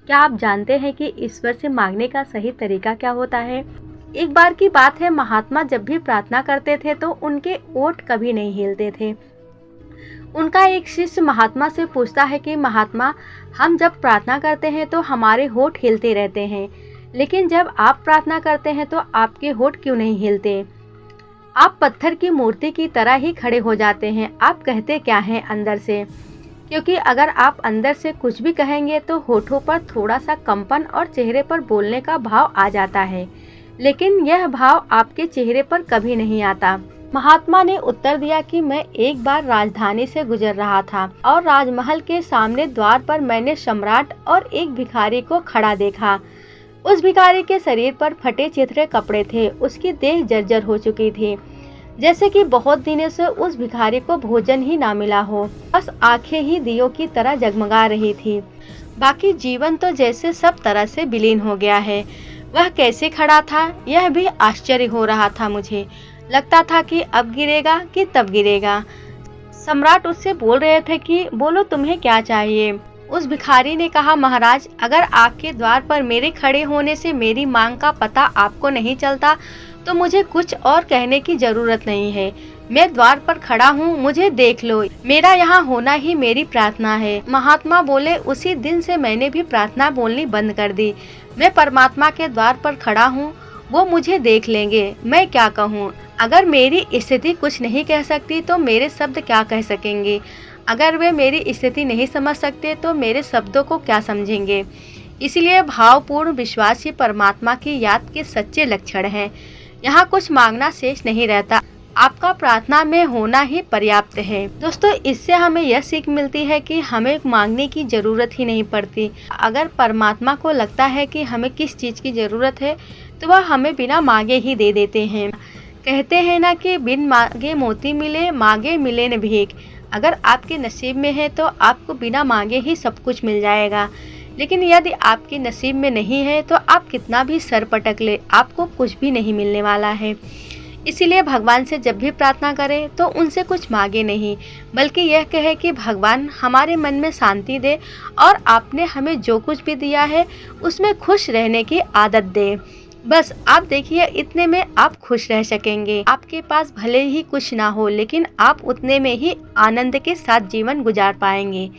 क्या आप जानते हैं कि ईश्वर से मांगने का सही तरीका क्या होता है? एक बार की बात है, महात्मा जब भी प्रार्थना करते थे तो उनके ओठ कभी नहीं हिलते थे। उनका एक शिष्य महात्मा से पूछता है कि महात्मा, हम जब प्रार्थना करते हैं तो हमारे होठ हिलते रहते हैं, लेकिन जब आप प्रार्थना करते हैं तो आपके होठ क्यों नहीं हिलते? आप पत्थर की मूर्ति की तरह ही खड़े हो जाते हैं। आप कहते क्या हैं अंदर से? क्योंकि अगर आप अंदर से कुछ भी कहेंगे तो होठों पर थोड़ा सा कंपन और चेहरे पर बोलने का भाव आ जाता है, लेकिन यह भाव आपके चेहरे पर कभी नहीं आता। महात्मा ने उत्तर दिया कि मैं एक बार राजधानी से गुजर रहा था और राजमहल के सामने द्वार पर मैंने सम्राट और एक भिखारी को खड़ा देखा। उस भिखारी के शरीर पर फटे चिथड़े कपड़े थे, उसकी देह जर्जर हो चुकी थी, जैसे कि बहुत दिनों से उस भिखारी को भोजन ही ना मिला हो। बस आंखें ही दियों की तरह जगमगा रही थी, बाकी जीवन तो जैसे सब तरह से विलीन हो गया है। वह कैसे खड़ा था, यह भी आश्चर्य हो रहा था मुझे। लगता था कि अब गिरेगा कि तब गिरेगा। सम्राट उससे बोल रहे थे कि बोलो तुम्हें क्या चाहिए। उस भिखारी ने कहा, महाराज, अगर आपके द्वार पर मेरे खड़े होने से मेरी मांग का पता आपको नहीं चलता तो मुझे कुछ और कहने की जरूरत नहीं है। मैं द्वार पर खड़ा हूँ, मुझे देख लो, मेरा यहाँ होना ही मेरी प्रार्थना है। महात्मा बोले, उसी दिन से मैंने भी प्रार्थना बोलनी बंद कर दी। मैं परमात्मा के द्वार पर खड़ा हूँ, वो मुझे देख लेंगे। मैं क्या कहूँ? अगर मेरी स्थिति कुछ नहीं कह सकती तो मेरे शब्द क्या कह सकेंगे? अगर वे मेरी स्थिति नहीं समझ सकते तो मेरे शब्दों को क्या समझेंगे? इसलिए भावपूर्ण विश्वास ही परमात्मा की याद के सच्चे लक्षण हैं। यहाँ कुछ मांगना शेष नहीं रहता, आपका प्रार्थना में होना ही पर्याप्त है। दोस्तों, इससे हमें यह सीख मिलती है कि हमें मांगने की जरूरत ही नहीं पड़ती। अगर परमात्मा को लगता है कि हमें किस चीज़ की जरूरत है तो वह हमें बिना मांगे ही दे देते हैं। कहते हैं ना कि बिन मांगे मोती मिले, मांगे मिले न भीख। अगर आपके नसीब में है तो आपको बिना मांगे ही सब कुछ मिल जाएगा, लेकिन यदि आपके नसीब में नहीं है तो आप कितना भी सर पटक ले, आपको कुछ भी नहीं मिलने वाला है। इसीलिए भगवान से जब भी प्रार्थना करें तो उनसे कुछ मांगे नहीं, बल्कि यह कहे कि भगवान हमारे मन में शांति दे और आपने हमें जो कुछ भी दिया है उसमें खुश रहने की आदत दे। बस आप देखिए, इतने में आप खुश रह सकेंगे। आपके पास भले ही कुछ ना हो, लेकिन आप उतने में ही आनंद के साथ जीवन गुजार पाएंगे।